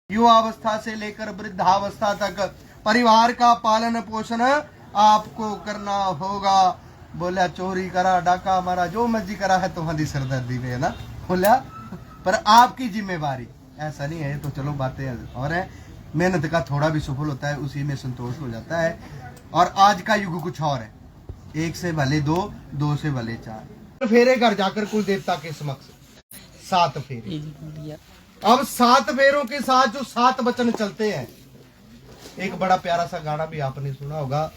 युवावस्था से लेकर वृद्धावस्था तक परिवार का पालन पोषण आपको करना होगा। बोला चोरी करा, डाका मारा, जो मर्जी करा है तुम्हारी सरदर्दी में, है ना। बोला पर आपकी जिम्मेवारी ऐसा नहीं है। तो चलो बातें और है, मेहनत का थोड़ा भी सफल होता है उसी में संतोष हो जाता है। और आज का युग कुछ और है, 1 से भले 2, 2 से भले 4 फेरे घर जाकर कुल देवता के समक्ष 7 फेरे। अब 7 फेरों के साथ जो 7 वचन चलते हैं, एक बड़ा प्यारा सा गाना भी आपने सुना होगा,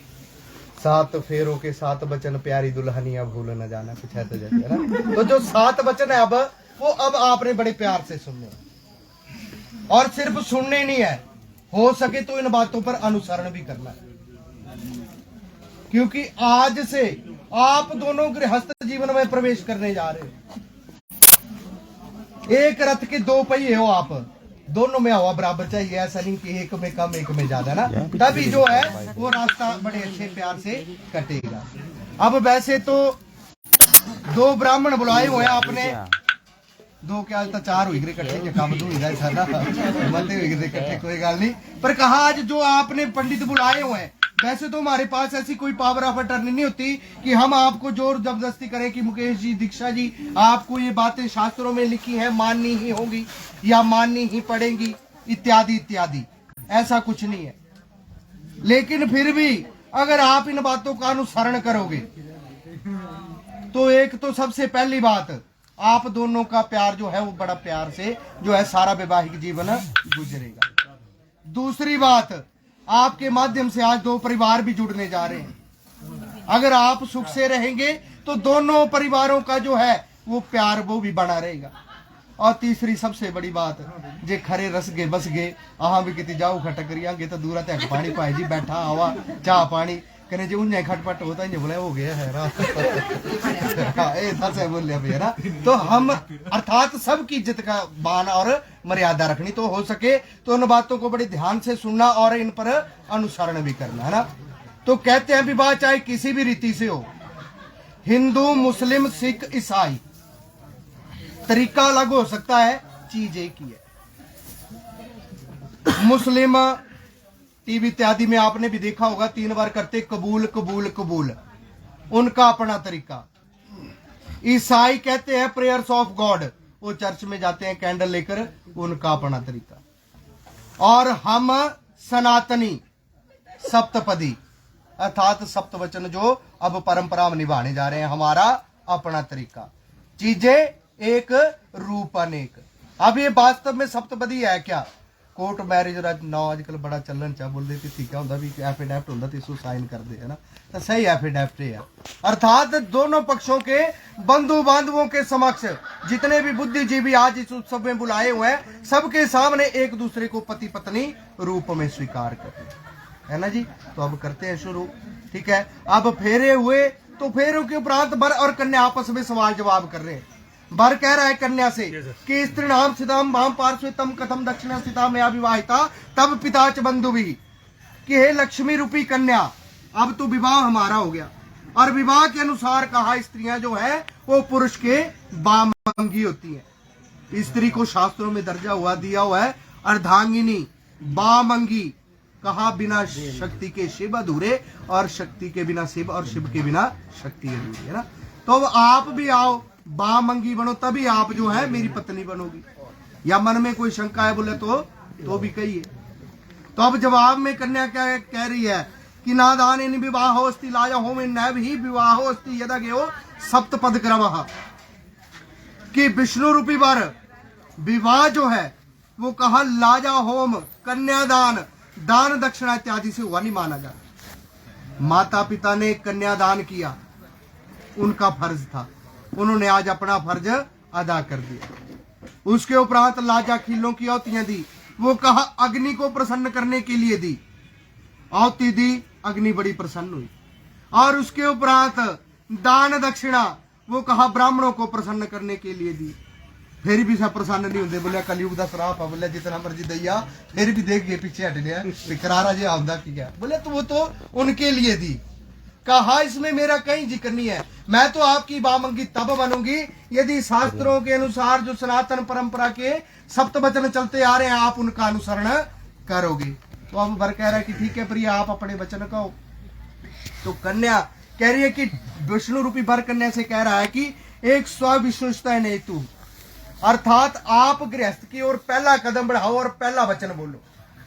7 फेरों के 7 वचन प्यारी दुल्हनिया भूल न जाना, कुछ ऐसा जैसे, है ना। तो जो 7 वचन है अब आपने बड़े प्यार से सुनने, और सिर्फ सुनने नहीं है, हो सके तो इन बातों पर अनुसरण भी करना है। क्योंकि आज से आप दोनों गृहस्थ जीवन में प्रवेश करने जा रहे हो। एक रथ के 2 पहिए हो, आप दोनों में हवा बराबर चाहिए। ऐसा नहीं कि एक में कम एक में ज्यादा, ना। तभी जो है वो रास्ता बड़े अच्छे प्यार से कटेगा। अब वैसे तो 2 ब्राह्मण बुलाए हुए आपने, 2 क्या तो 4 हुई इकट्ठे, काम तो इकट्ठे, कोई गल नहीं। पर कहा आज जो आपने पंडित बुलाए हुए हैं, वैसे तो हमारे पास ऐसी कोई पावर ऑफ अटर्नी नहीं होती कि हम आपको जोर जबरदस्ती करें कि मुकेश जी, दीक्षा जी, आपको ये बातें शास्त्रों में लिखी है माननी ही होगी या माननी ही पड़ेगी, इत्यादि इत्यादि। ऐसा कुछ नहीं है। लेकिन फिर भी अगर आप इन बातों का अनुसरण करोगे तो एक तो सबसे पहली बात, आप दोनों का प्यार जो है वो बड़ा प्यार से जो है सारा वैवाहिक जीवन गुजरेगा। दूसरी बात, आपके माध्यम से आज 2 परिवार भी जुड़ने जा रहे हैं। अगर आप सुख से रहेंगे तो दोनों परिवारों का जो है वो प्यार वो भी बना रहेगा। और तीसरी सबसे बड़ी बात, जे खरे रस गए बस गए, आहा भी कितनी जाओ खटक करिए तो दूरा तक पानी पाए जी बैठा आवा चाह पानी कने जो उन्हें खटपट होता है बोले हो गया है ऐसा बोलिया भैया ना। तो हम अर्थात सबकी इज्जत का मान और मर्यादा रखनी, तो हो सके तो उन बातों को बड़े ध्यान से सुनना और इन पर अनुसरण भी करना, है ना। तो कहते हैं विवाह चाहे किसी भी रीति से हो, हिंदू, मुस्लिम, सिख, ईसाई, तरीका अलग हो सकता है, चीज एक ही है। मुस्लिम टीवी इत्यादि में आपने भी देखा होगा 3 बार करते कबूल कबूल कबूल, उनका अपना तरीका। ईसाई कहते हैं प्रेयर्स ऑफ गॉड, वो चर्च में जाते हैं कैंडल लेकर, उनका अपना तरीका। और हम सनातनी सप्तपदी अर्थात सप्तवचन जो अब परंपरा में निभाने जा रहे हैं, हमारा अपना तरीका। चीजें एक रूप अनेक। अब ये वास्तव में सप्तपदी है क्या? कोर्ट मैरिज ना आजकल बड़ा चलन चा बोल देती थी क्या होता भी एफिडेविट होता तो इसको साइन कर दे, है ना। तो सही एफिडेविट है, अर्थात दोनों पक्षों के बंधु बांधवों के समक्ष जितने भी बुद्धिजीवी आज इस उत्सव में बुलाए हुए हैं, सबके सामने एक दूसरे को पति पत्नी रूप में स्वीकार करते, है ना जी। तो अब करते हैं शुरू, ठीक है। अब फेरे हुए तो फेरों के उपरांत वर और कन्या आपस में सवाल जवाब कर रहे हैं। वर कह रहा है कन्या से कि स्त्री नाम सितम भाम पार्श्व तम कथम दक्षिणा स्थिता में विवाहिता तब पिता च बंधु भी, कि हे लक्ष्मी रूपी कन्या, अब तो विवाह हमारा हो गया। और विवाह के अनुसार कहा स्त्रियां जो है वो पुरुष के बामंगी होती है। स्त्री को शास्त्रों में दर्जा हुआ दिया हुआ है अर्धांगिनी, बामंगी। कहा बिना शक्ति के शिव अधूरे और शक्ति के बिना शिव और शिव के बिना शक्ति अधूरी, है ना। तो आप भी आओ, बामंगी बनो, तभी आप जो है मेरी पत्नी बनोगी। या मन में कोई शंका है बोले तो भी कहिए। तो अब जवाब में कन्या क्या कह रही है कि नादान इन विवाह अस्ति लाया हो में नैव ही विवाह अस्ति यदा गयो सप्तपद क्रमः, कि विष्णु रूपी वर विवाह जो है वो कहा लाजा होम, कन्यादान, दान दक्षिणा इत्यादि से हुआ नहीं माना जाता। माता पिता ने कन्यादान किया, उनका फर्ज था, उन्होंने आज अपना फर्ज अदा कर दिया। उसके उपरांत लाजा खिलों की आहुतियां दी, वो कहा अग्नि को प्रसन्न करने के लिए दी, आहुति दी, अग्नि बड़ी प्रसन्न हुई। और उसके उपरांत दान दक्षिणा, वो कहा ब्राह्मणों को प्रसन्न करने के लिए दी। फिर भी सब प्रसन्न नहीं होते, बोले कलयुग दा श्राप है, बोले जितना मर्जी दैया, फिर भी देख गए पीछे हट गया, करारा जी आमदा किया, बोले तो वो तो उनके लिए दी। कहा इसमें मेरा कहीं जिक्र नहीं है। मैं तो आपकी बामंगी तब बनूंगी यदि शास्त्रों के अनुसार जो सनातन परंपरा के सप्त वचन चलते आ रहे हैं आप उनका अनुसरण करोगे। तो अब वर कह रहा है कि ठीक है प्रिय आप अपने वचन कहो। तो कन्या कह रही है कि विष्णु रूपी वर कन्या से कह रहा है कि एक स्विशुषता नहीं तू, अर्थात आप गृहस्थ की ओर पहला कदम बढ़ाओ और पहला वचन बोलो।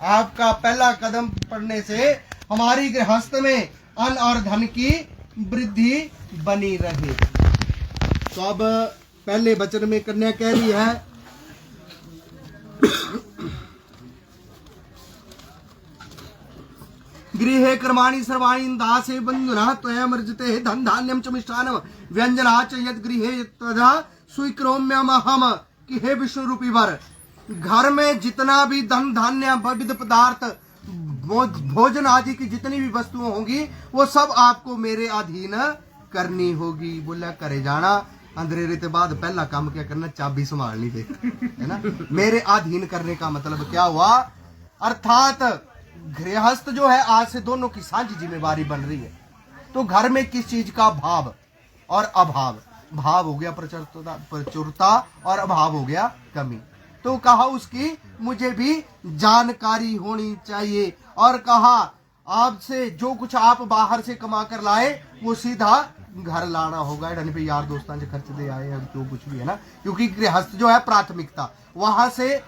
आपका पहला कदम पड़ने से हमारी गृहस्थ में अन्न और धन की वृद्धि बनी रहे। तो अब पहले वचन में कन्या कह रही है गृहे कर्माणि सर्वाणि दासे बंधुना त्वयमर्जिते धन धान्यम च मिष्टान्नम व्यंजना च यद गृहे तदा स्वीकरोम्यहम। कि हे विष्णु रूपी वर, घर में जितना भी धन धान्य विविध पदार्थ भोजन आदि की जितनी भी वस्तुएं होंगी वो सब आपको मेरे अधीन करनी होगी। बोला करे जाना अंधेरे के बाद पहला काम क्या करना, चाबी संभालनी थी, है ना। मेरे अधीन करने का मतलब क्या हुआ, अर्थात गृहस्थ जो है आज से दोनों की साझी जिम्मेवारी बन रही है। तो घर में किस चीज का भाव और अभाव, भाव हो गया प्रचुरता और अभाव हो गया कमी। तो कहा उसकी मुझे भी जानकारी होनी चाहिए और कहा आपसे जो कुछ आप बाहर से कमा कर लाए वो सीधा घर लाना होगा। ढंग पे यार दोस्तान से खर्च दे आए अब जो कुछ भी है ना, क्योंकि गृहस्थ जो है प्राथमिकता वहां से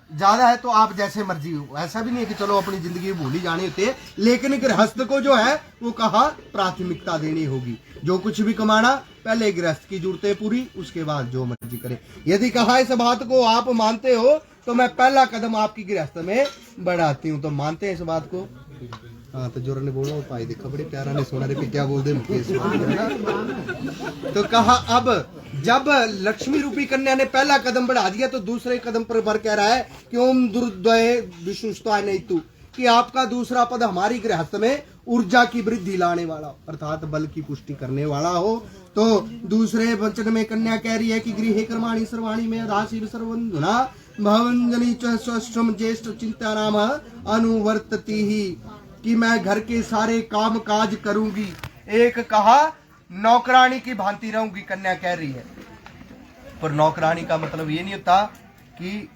ज्यादा है। तो आप जैसे मर्जी हो, ऐसा भी नहीं है कि चलो अपनी जिंदगी भूल ही जानी होती है, लेकिन गृहस्थ को जो है वो कहा प्राथमिकता देनी होगी। जो कुछ भी कमाना पहले गृहस्थ की जरूरतें पूरी, उसके बाद जो मर्जी करे। यदि कहा इस बात को आप मानते हो तो मैं पहला कदम आपकी गृहस्थ में बढ़ाती हूँ। तो मानते हैं इस बात को? हाँ तो जोर ने बोला भाई देखा बड़े प्यारा ने सोना रे क्या बोल दे। तो कहा अब जब लक्ष्मी रूपी कन्या ने पहला कदम बढ़ा दिया तो दूसरे कदम पर वर कह रहा है कि ओम दुर्द्वय विशुष्टता नहीं तू, कि आपका दूसरा पद हमारी गृहस्थ में ऊर्जा की वृद्धि लाने वाला अर्थात बल की पुष्टि करने वाला हो। तो दूसरे वचन में कन्या कह रही है कि गृहे कर्माणि सर्वाणि में दासी सर्वंधुना भवंजनी च ज्येष्ठ चिंता नाम अनुवर्तती ही, कि मैं घर के सारे काम काज करूंगी। एक कहा नौकरानी की भांति रहूंगी, कन्या कह रही है। पर नौकरानी का मतलब ये नहीं होता कि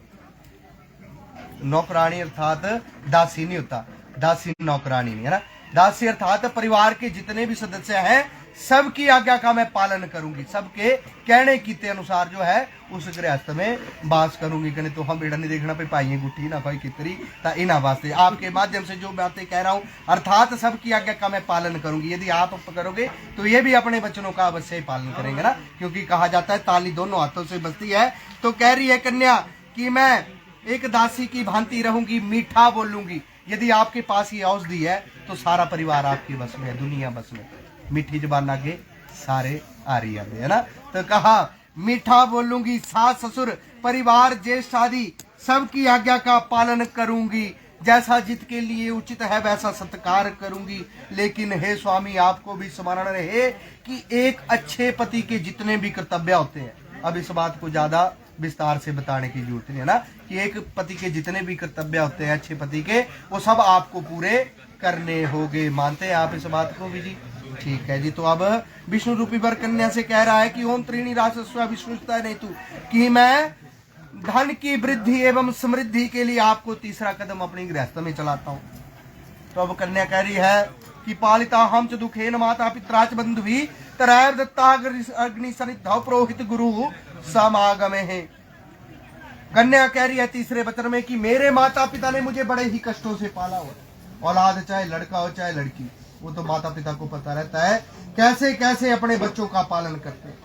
नौकरानी अर्थात दासी नहीं होता, दासी नौकरानी नहीं है ना। दासी अर्थात परिवार के जितने भी सदस्य हैं सबकी आज्ञा का मैं पालन करूंगी, सबके कहने की अनुसार जो है उस गृहस्थ में बास करूंगी। कहने तो हम बेटा नहीं देखना पे पाइए गुट्ठी ना पाई कितरी ता इना वास्ते आपके माध्यम से जो बातें कह रहा हूं अर्थात सबकी आज्ञा का मैं पालन करूंगी। यदि आप करोगे तो ये भी अपने बच्चों का अवश्य ही पालन करेंगे ना, क्योंकि कहा जाता है ताली दोनों हाथों से बजती है। तो कह रही है कन्या कि मैं एक दासी की भांति रहूंगी, मीठा बोलूंगी। यदि आपके पास ये औषधि है तो सारा परिवार आपकी बस में है, दुनिया बस में। मीठी जबान आगे सारे आ रही है ना। तो कहा मीठा बोलूंगी, सास ससुर परिवार ज्येष्ठ आदि सबकी आज्ञा का पालन करूंगी, जैसा जित के लिए उचित है वैसा सत्कार करूंगी। लेकिन हे स्वामी आपको भी स्मरण रहे कि एक अच्छे पति के जितने भी कर्तव्य होते हैं, अब इस बात को ज्यादा विस्तार से बताने की जरूरत नहीं है ना, कि एक पति के जितने भी कर्तव्य होते हैं अच्छे पति के वो सब आपको पूरे करने होंगे। मानते हैं आप इस बात को भी जी? ठीक है जी। तो अब विष्णु रूपी वर कन्या से कह रहा है कि ओम त्रीणी राजस्व विष्णुता नहीं तू, कि मैं धन की वृद्धि एवं समृद्धि के लिए आपको तीसरा कदम अपनी गृहस्थ में चलाता हूँ। तो अब कन्या कह रही है कि पालिता हम च दुखेन माता पिता च बंधु भी तरैव दत्ता अग्नि सनिधौ पुरोहित गुरु समागमे है। कन्या कह रही है तीसरे वचन में कि मेरे माता पिता ने मुझे बड़े ही कष्टों से पाला हुआ। औलाद चाहे लड़का हो चाहे लड़की, वो तो माता पिता को पता रहता है कैसे कैसे अपने बच्चों का पालन करते हैं।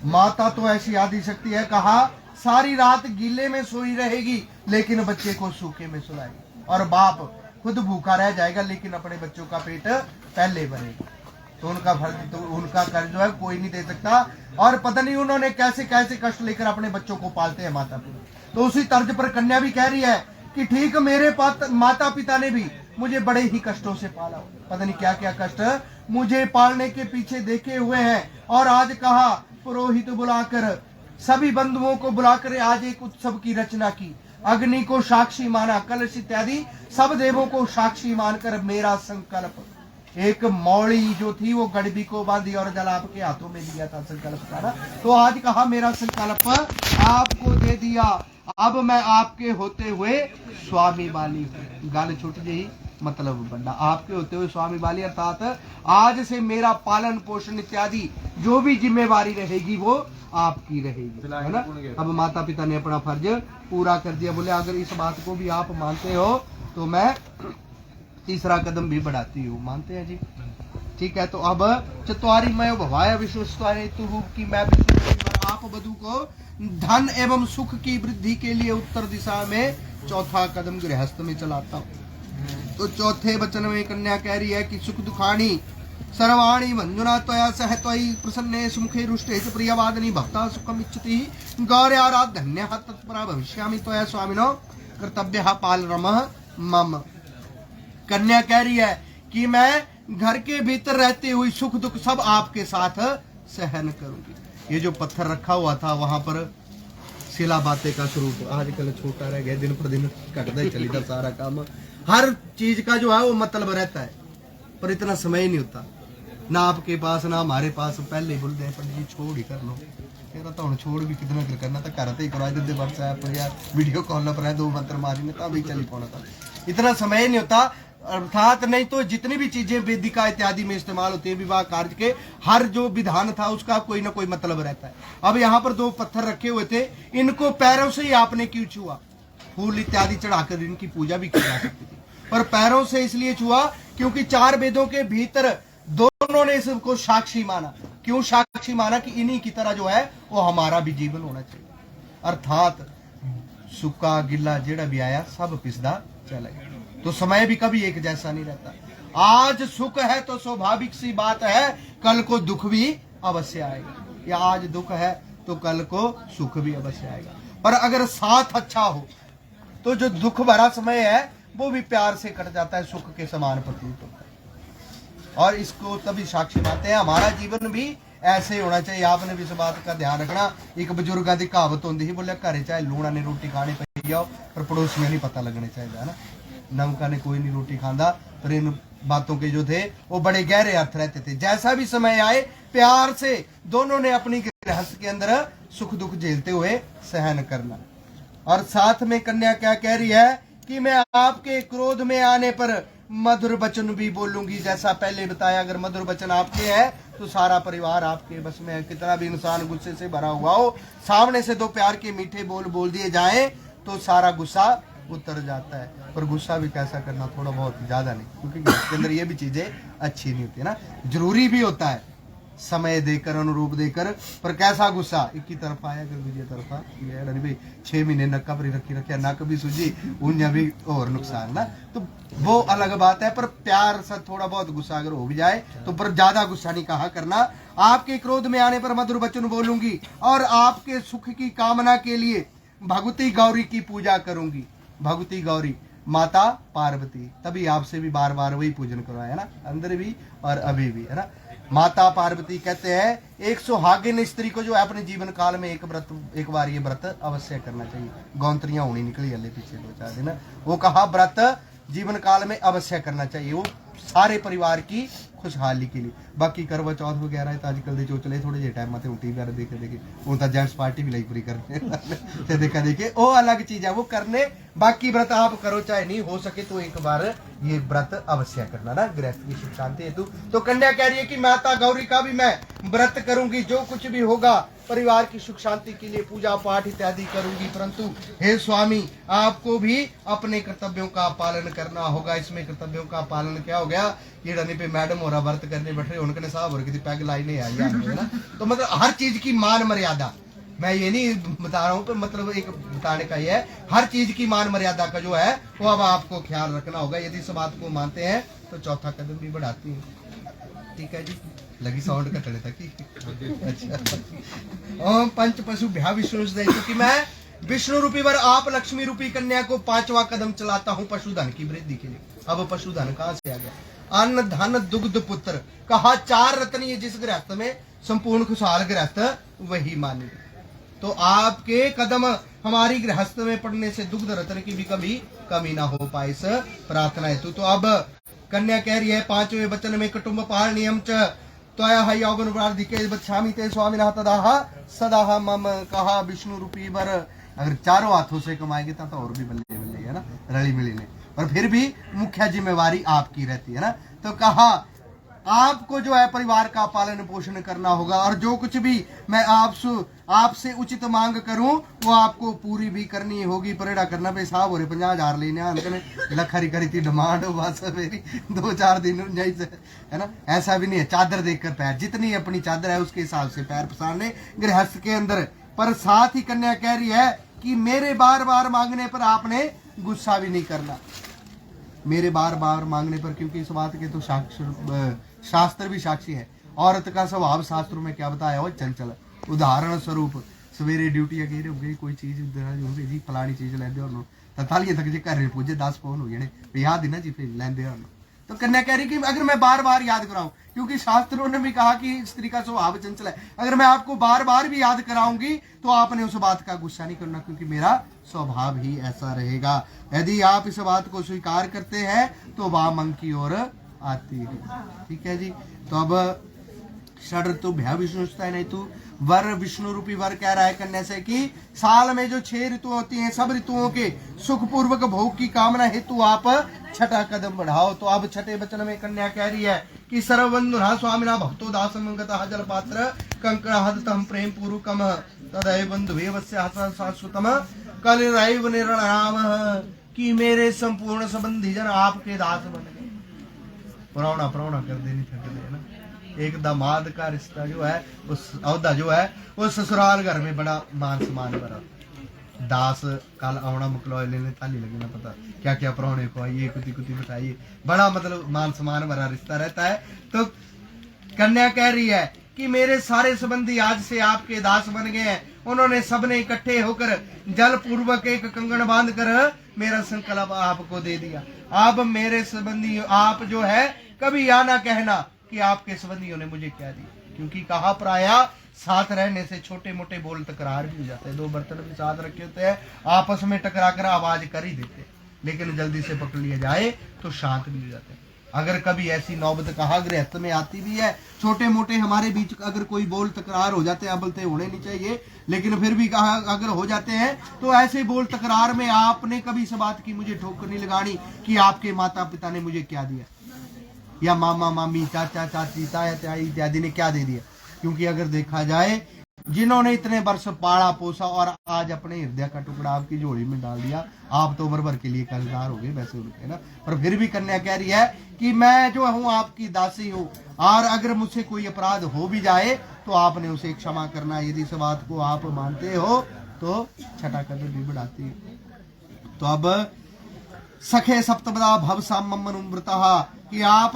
माता तो ऐसी आदि शक्ति है, कहा सारी रात गीले में सोई रहेगी लेकिन बच्चे को सूखे में सुलाएगी, और बाप खुद भूखा रह जाएगा लेकिन अपने बच्चों का पेट पहले भरेगा। तो उनका फर्ज, तो उनका कर्ज जो है कोई नहीं दे सकता। और पता नहीं उन्होंने कैसे कैसे कष्ट लेकर अपने बच्चों को पालते हैं माता पिता। तो उसी तर्ज पर कन्या भी कह रही है कि ठीक मेरे माता पिता ने भी मुझे बड़े ही कष्टों से पाला, पता नहीं क्या क्या कष्ट मुझे पालने के पीछे देखे हुए हैं। और आज कहा पुरोहित बुलाकर, सभी बंधुओं को बुलाकर आज एक उत्सव की रचना की, अग्नि को साक्षी माना, कलश इत्यादि सब देवों को साक्षी मानकर मेरा संकल्प एक मौड़ी जो थी वो गड़बी को बांधी और जल आपके हाथों में दिया था संकल्प का ना। तो आज कहा मेरा संकल्प आपको दे दिया, अब मैं आपके होते हुए स्वामी बाली हूं। गाल छूट गई मतलब बंदा आपके होते हुए स्वामी बाली, अर्थात आज से मेरा पालन पोषण इत्यादि जो भी जिम्मेवारी रहेगी वो आपकी रहेगी, है ना। अब माता पिता ने अपना फर्ज पूरा कर दिया। बोले अगर इस बात को भी आप मानते हो तो मैं तीसरा कदम भी बढ़ाती हूँ। मानते हैं जी, ठीक है। तो अब चतुरी मय भवाय विष्णु की मैं आप बधु को धन एवं सुख की वृद्धि के लिए उत्तर दिशा में चौथा कदम गृहस्थ में चलाता हूँ। तो चौथे वचन में कन्या कह रही है कि सुख दुखाणी सर्वाणी मंजुना त्वया सह त्वयि प्रसन्ने सुमुखे रुष्टे च प्रियवादिनी भक्ता सुखम इच्छति गौर्याराधन्यः तत्परा भविष्यामि त्वया स्वामिनो कर्तव्यः पालरमः मम। कन्या कह रही है कि मैं घर के भीतर रहते हुए सुख दुख सब आपके साथ सहन करूंगी। ये जो पत्थर रखा हुआ था वहां पर शिला बातें का स्वरूप आजकल छोटा रह गया, दिन पर दिन घटता ही चली था सारा काम। हर चीज का जो है वो मतलब रहता है पर इतना समय नहीं होता ना आपके पास ना हमारे पास। पहले ही बोलते हैं पंडित जी छोड़ ही कर लो, तेरा तो हम छोड़ भी कितना कर करना था, करते ही करवा देते व्हाट्सएप या वीडियो कॉल पर है, 2 मंत्र मारी तब ही चली पाना था, इतना समय नहीं होता। अर्थात नहीं तो जितनी भी चीजें वेदिका इत्यादि में इस्तेमाल होती है विवाह कार्य के, हर जो विधान था उसका कोई ना कोई मतलब रहता है। अब यहाँ पर 2 पत्थर रखे हुए थे, इनको पैरों से ही आपने क्यों छुआ? फूल इत्यादि चढ़ाकर इनकी पूजा भी की जा सकती थी, पर पैरों से इसलिए छुआ क्योंकि 4 वेदों के भीतर दोनों ने इसको साक्षी माना। क्यों साक्षी माना? कि इन्हीं की तरह जो है वो हमारा भी जीवन होना चाहिए। अर्थात सूखा गिल्ला जेड़ा भी आया सब पिसदा चलेगा। तो समय भी कभी एक जैसा नहीं रहता। आज सुख है तो स्वाभाविक सी बात है कल को दुख भी अवश्य आएगा, या आज दुख है तो कल को सुख भी अवश्य आएगा। पर अगर साथ अच्छा हो तो जो दुख भरा समय है वो भी प्यार से कट जाता है, सुख के समान प्रतीत होता है। और इसको तभी साक्षी मानते हैं। हमारा जीवन भी ऐसे होना चाहिए। आपने भी इस बात का ध्यान रखना। एक बुजुर्ग की कहावत होती है, बोले घरे चाहे लूणा ने रोटी खानी पी जाओ पर पड़ोस में नहीं पता लगने चाहिए, है ना। नमका ने कोई नहीं रोटी खांदा, पर इन बातों के जो थे वो बड़े गहरे अर्थ रहते थे। जैसा भी समय आए प्यार से दोनों ने अपनी गृहस्थ के अंदर सुख दुख झेलते हुए सहन करना। और साथ में कन्या क्या कह रही है कि मैं आपके क्रोध में आने पर मधुर वचन भी बोलूंगी। जैसा पहले बताया, अगर मधुर वचन आपके है तो सारा परिवार आपके बस में है। कितना भी इंसान गुस्से से भरा हुआ हो, सामने से 2 प्यार के मीठे बोल दिए जाए तो सारा गुस्सा उतर जाता है। पर गुस्सा भी कैसा करना, थोड़ा बहुत, ज्यादा नहीं, क्योंकि इसके अंदर ये भी चीजें अच्छी नहीं होती है ना। जरूरी भी होता है समय देकर, अनुरूप देकर, पर कैसा गुस्सा एक ही तरफा आया अगर दूसरी तरफा ये भाई 6 महीने नक्का पर रखी रखे, नक भी सूझी उन्हें भी और नुकसान ना, तो वो अलग बात है। पर प्यार से थोड़ा बहुत गुस्सा अगर हो भी जाए तो पर ज्यादा गुस्सा नहीं कहा करना। आपके क्रोध में आने पर मधुर वचन बोलूंगी और आपके सुख की कामना के लिए भगवती गौरी की पूजा करूंगी। भगवती गौरी माता पार्वती, तभी आपसे भी बार बार वही पूजन करवाया ना, अंदर भी और अभी भी, है ना। माता पार्वती कहते हैं एक सुहागिन स्त्री को जो है अपने जीवन काल में एक बार ये व्रत अवश्य करना चाहिए। गौंतरियां होनी निकली हले पीछे 2-4 दिन, वो कहा व्रत जीवन काल में अवश्य करना चाहिए, वो सारे परिवार की खुशहाली के लिए। बाकी करवा चौथ वगैरह है तो आजकल दे चोचले थोड़े जे टाइम में टी वी देखे वो तो जेंट्स पार्टी भी लाई पूरी करते देखा देखे वो अलग चीज है, वो करने। बाकी व्रत आप करो चाहे नहीं हो सके तो एक बार ये व्रत अवश्य करना ना, गृहस्थ की सुख शांति हेतु। तो कन्या कह रही है कि माता गौरी का भी मैं व्रत करूंगी, जो कुछ भी होगा परिवार की सुख शांति के लिए पूजा पाठ इत्यादि करूंगी। परंतु हे स्वामी आपको भी अपने कर्तव्यों का पालन करना होगा। इसमें कर्तव्यों का पालन क्या हो गया, ये रनी पे मैडम और व्रत करने बैठे उनके साहब और किसी पैग लाई नहीं आई है ना। तो मतलब हर चीज की मान मर्यादा, मैं ये नहीं बता रहा हूँ, पर मतलब एक बताने का ये है, हर चीज की मान मर्यादा का जो है वो अब आपको ख्याल रखना होगा। यदि इस बात को मानते हैं तो चौथा कदम भी बढ़ाती है। ठीक है जी, लगी साउंड का चले तक। अच्छा, ओम पंच पशु भ्या विष्णु, क्योंकि मैं विष्णु रूपी वर आप लक्ष्मी रूपी कन्या को 5वां कदम चलाता हूँ पशुधन की वृद्धि के लिए। अब पशुधन कहाँ से आ गया? अन्न धन दुग्ध पुत्र, कहा 4 रत्न ये जिस गृहस्थ में संपूर्ण खुशहाल गृहस्थ वही माने। तो आपके कदम हमारी गृहस्थ में पड़ने से दुग्ध रत्न की भी कभी कमी ना हो पाए, इस प्रार्थना हेतु। तो अब कन्या कह रही है 5वें वचन में कुटुंब पालनीयम च त्वया हयौवन प्रार्थिके बच्छामि ते स्वामिनः तदाह सदाह मम कहा विष्णु रूपी वर। अगर चारों हाथों से कमाएंगे तब तो और भी बल्ले बल्ले है ना, रली मिली ने। और फिर भी मुख्य जिम्मेवारी आपकी रहती है ना। तो कहा आपको जो है परिवार का पालन पोषण करना होगा और जो कुछ भी मैं आपसे उचित मांग करूं वो आपको पूरी भी करनी होगी। परेड़ा करना पे साहब हो रहे 50,000 लेने अंकल लखरी करी थी डिमांड हो बस मेरी 2-4 दिन है ना। ऐसा भी नहीं है, चादर देखकर पैर, जितनी अपनी चादर है उसके हिसाब से पैर पसारने गृहस्थ के अंदर। पर साथ ही कन्या कह रही है कि मेरे बार बार मांगने पर आपने गुस्सा भी नहीं करना, मेरे बार बार मांगने पर, क्योंकि इस बात के तो शास्त्र भी साक्षी है। औरत का स्वभाव शास्त्रों में क्या बताया हो, चंचल। उदाहरण स्वरूप सवेरे ड्यूटी अगे होगी कोई चीज जी फलानी चीज लेंदे हो तालियां तक जे घर पुजे 10 फोन हो जाने याद ही ना जी फिर लेंदे हो। तो कन्या कह रही कि अगर मैं बार बार याद कराऊं, क्योंकि शास्त्रों ने भी कहा कि स्त्री का स्वभाव चंचल है, अगर मैं आपको बार बार भी याद कराऊंगी तो आपने उस बात का गुस्सा नहीं करना, क्योंकि मेरा स्वभाव ही ऐसा रहेगा। यदि आप इस बात को स्वीकार करते हैं तो वाह मंग की ओर आती है। ठीक है जी। तो अब षड ऋतु भय विष्णुता नहीं तू वर विष्णु रूपी वर कह रहा है कन्या से कि साल में जो 6 ऋतु होती हैं सब ऋतुओं के सुखपूर्वक भोग की कामना हेतु आप छठा कदम बढ़ाओ। तो अब छठे वचन में कन्या कह रही है कि सर्वबंधुना स्वामिना भक्तो दासं गतः जल पात्र कंकणहदतम प्रेम पूर्वकम तदैव बंधुवेवस्य शाश्वतम कलिरैव निर्णयाम, कि मेरे संपूर्ण संबंधी जन आपके दास बन गए। पुराना कर देनी थकते है ना। एक दामाद का रिश्ता जो है उस औदा जो है वो ससुराल घर में बड़ा मान सम्मान भरा। दास कल आना मुकलौए लेने ताली लगे ना पता क्या क्या प्राणे को आइए कुती कुती बिठाइए, बड़ा मतलब मान सम्मान भरा रिश्ता रहता है। तो कन्या कह रही है कि मेरे सारे संबंधी आज से आपके दास बन गए हैं। उन्होंने सबने इकट्ठे होकर जल पूर्वक एक कंगन बांध कर मेरा संकल्प आपको दे दिया। अब मेरे संबंधी आप जो है कभी या ना कहना कि आपके संबंधियों ने मुझे क्या दिया, क्योंकि कहा प्राया साथ रहने से छोटे मोटे बोल तकरार भी हो जाते हैं। 2 बर्तन भी साथ रखे होते हैं, आपस में टकरा कर आवाज कर ही देते हैं, लेकिन जल्दी से पकड़ लिया जाए तो शांत भी हो जाते हैं। अगर कभी ऐसी नौबत कहा गृहस्थ में आती भी है, छोटे मोटे हमारे बीच अगर कोई बोल तकरार हो जाते हैं, अबलते होने नहीं चाहिए, लेकिन फिर भी कहा अगर हो जाते हैं तो ऐसे बोल तकरार में आपने कभी इस बात की मुझे ठोकर नहीं लगानी कि आपके माता पिता ने मुझे क्या दिया, या मामा मामी चाचा चाची ताया ताई इत्यादि ने क्या दे दिया। क्योंकि अगर देखा जाए जिन्होंने इतने वर्ष पाला पोसा और आज अपने हृदय का टुकड़ा आपकी झोली में डाल दिया, आप तो उम्र भर के लिए कर्जदार हो गए वैसे उनके ना। पर फिर भी कन्या कह रही है कि मैं जो हूँ आपकी दासी हूँ, और अगर मुझसे कोई अपराध हो भी जाए तो आपने उसे क्षमा करना। यदि इस बात को आप मानते हो तो छठा कदम भी बढ़ाती है। तो अब सखे सप्तपदा भव साममनुव्रतः, कि आप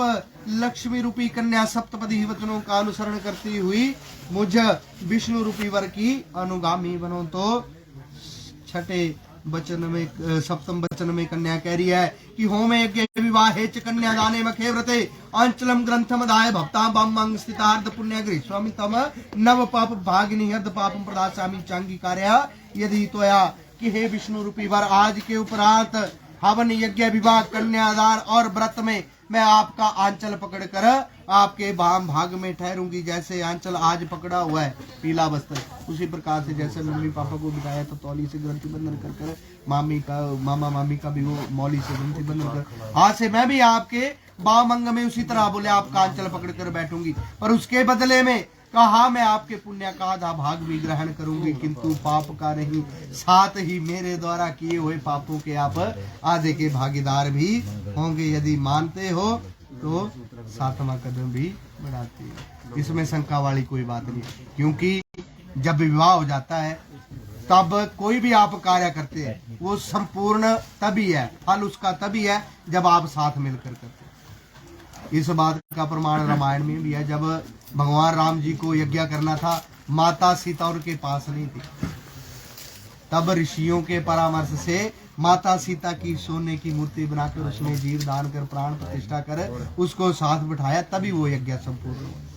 लक्ष्मी रूपी कन्या सप्तपदी वचनों का अनुसरण करती हुई मुझ विष्णु रूपी वर की अनुगामी बनो। तो छठे वचन में सप्तम वचन में कन्या कह रही है कि होम यज्ञ विवाहे च कन्या दाने मखे व्रते अंचलम ग्रंथम दाय भक्ता बम स्थितार्थ पुण्य गृह स्वामी तम नव पाप भागिनी हद पापम प्रदास्यामि चांगी कार्य यदि तोया, कि हे विष्णु रूपी वर आज के उपरांत हवन यज्ञ विवाह कन्यादान और व्रत में मैं आपका आंचल पकड़कर आपके वाम भाग में ठहरूंगी। जैसे आंचल आज पकड़ा हुआ है पीला वस्त्र, उसी प्रकार से जैसे मम्मी पापा को बिठाया तो तौली से ग्रंथि बंधन कर कर मामी का मामा मामी का भी वो मौली से ग्रंथि बंधन कर, आज से मैं भी आपके वाम अंग में उसी तरह बोले आपका आंचल पकड़ कर बैठूंगी। पर उसके बदले में कहा मैं आपके पुण्य का आधा भाग भी ग्रहण करूंगी, किंतु पाप का नहीं, साथ ही मेरे द्वारा किए हुए पापों के आप आधे के भागीदार भी होंगे। यदि मानते हो तो 7वां कदम भी बढ़ाती है। इसमें शंका वाली कोई बात नहीं, क्योंकि जब विवाह हो जाता है तब कोई भी आप कार्य करते हैं वो संपूर्ण तभी है, फल उसका तभी है जब आप साथ मिलकर करते हैं। इस बात का प्रमाण रामायण में भी है। जब भगवान राम जी को यज्ञ करना था, माता सीता उनके पास नहीं थी, तब ऋषियों के परामर्श से माता सीता की सोने की मूर्ति बनाकर उसमें जीव दान कर प्राण प्रतिष्ठा कर उसको साथ बिठाया, तभी वो यज्ञ संपूर्ण हुआ।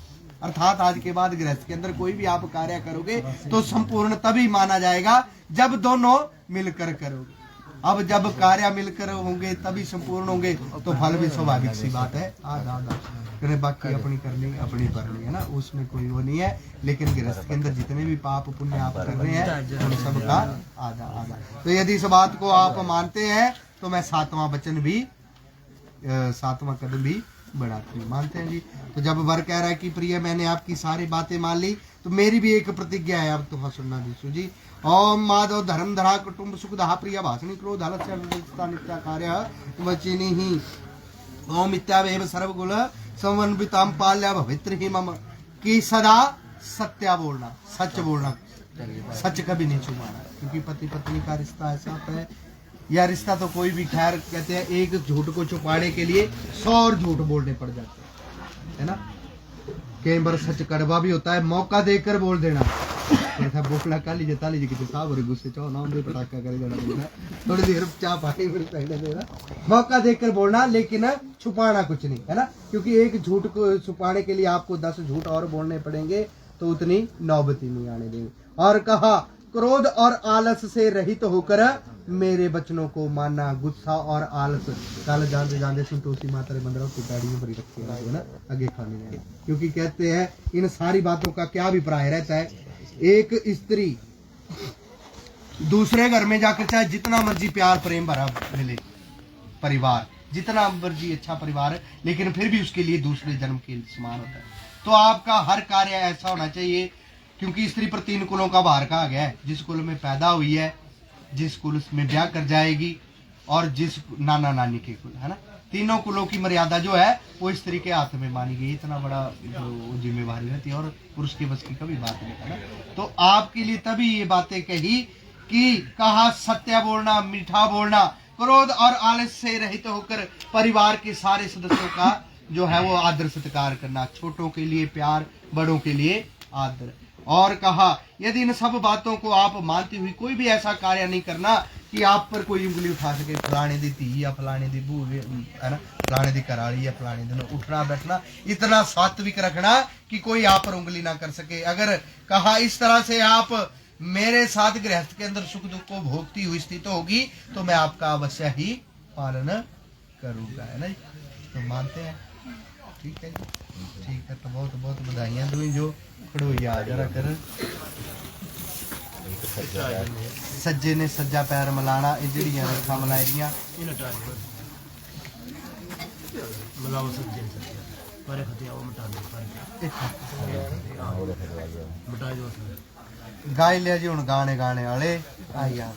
अर्थात आज के बाद गृहस्थ के अंदर कोई भी आप कार्य करोगे तो संपूर्ण तभी माना जाएगा जब दोनों मिलकर करोगे। अब जब कार्य मिलकर होंगे तभी संपूर्ण होंगे, तो फल भी स्वाभाविक सी बात है आधा आधा करे, बाकी अपनी करनी अपनी करनी है ना, उसमें कोई वो नहीं है। लेकिन गृहस्थ के अंदर जितने भी पाप पुण्य आप कर रहे हैं उन सब का आधा आधा। तो यदि इस बात को आप मानते हैं तो मैं 7वां वचन भी 7वां कदम भी बढ़ाते हैं, मानते हैं जी। तो जब वर कह रहा है कि प्रिय मैंने आपकी सारी बातें मान ली, तो मेरी भी एक प्रतिज्ञा है, अब तुम्हें सुनना दीसु जी। ओम माधव धर्म धरा कुटुंब सुख दहा प्रिय भाषणी क्रोध आलस्य नित्या कार्य वचिनी ही ओम इत्यावेव सर्वगुण समन्विताम पाल्या भवित्र ही मम, कि सदा सत्या बोलना, सच बोलना, सच कभी नहीं छुपाना, क्योंकि पति पत्नी का रिश्ता ऐसा है, या रिश्ता तो कोई भी, खैर कहते हैं एक झूठ को छुपाने के लिए 100 और झूठ बोलने पड़ जाते हैं, है ना। कई बार सच कड़वा भी होता है, मौका देकर बोल देना, बोलना का लीजिए ता लीजिए कितने साहब और गुस्से चाहो ना पटाखा कर देना, थोड़ी देर चाह पानी देना, मौका देकर बोलना, लेकिन छुपाना कुछ नहीं, है ना। क्योंकि एक झूठ को छुपाने के लिए आपको 10 झूठ और बोलने पड़ेंगे, तो उतनी नौबती नहीं आने देंगे। और कहा क्रोध और आलस से रहित होकर मेरे बचनों को मानना, गुस्सा और आलस कल जानते जानते संतोषी माता रे मंदिरों की गाड़ी में भरी रखी है ना, आगे खाने जाए। क्योंकि कहते हैं इन सारी बातों का क्या अभिप्राय रहता है, एक स्त्री दूसरे घर में जाकर चाहे जितना मर्जी प्यार प्रेम भरा मिले परिवार, जितना मर्जी अच्छा परिवार है, लेकिन फिर भी उसके लिए दूसरे जन्म के समान होता है। तो आपका हर कार्य ऐसा होना चाहिए, क्योंकि स्त्री पर 3 कुलों का भार कहा गया है, जिस कुल में पैदा हुई है, जिस कुल में ब्याह कर जाएगी, और जिस नाना नानी के कुल, है ना। तीनों कुलों की मर्यादा जो है वो स्त्री के हाथ में मानी गई। इतना बड़ा जो जिम्मेवारी रहती है, और पुरुष के बस की कभी बात नहीं, है ना। तो आपके लिए तभी ये बातें कही कि कहा सत्य बोलना, मीठा बोलना, क्रोध और आलस से रहित होकर परिवार के सारे सदस्यों का जो है वो आदर सत्कार करना, छोटों के लिए प्यार, बड़ों के लिए आदर। और कहा यदि इन सब बातों को आप मानती हुई कोई भी ऐसा कार्य नहीं करना कि आप पर कोई उंगली उठा सके, फलाने दी धी या फलाने दी बू, है ना, फलाने दी कराड़ी या फलाने दिन उठना बैठना, इतना सात्विक रखना कि कोई आप पर उंगली ना कर सके। अगर कहा इस तरह से आप मेरे साथ गृहस्थ के अंदर सुख दुख को भोगती हुई स्थिति होगी, तो मैं आपका अवश्य ही पालन करूंगा, है ना। तो मानते हैं, ठीक है जी, ठीक है। तो बहुत बहुत बधाइयाँ दूँ जो खड़ो याद कर सज्जे ने सज्जा पैर मिलाना, ये जड़ियां रेखा मिलाइया गाय लिया जी हूँ गाने गाने वाले यार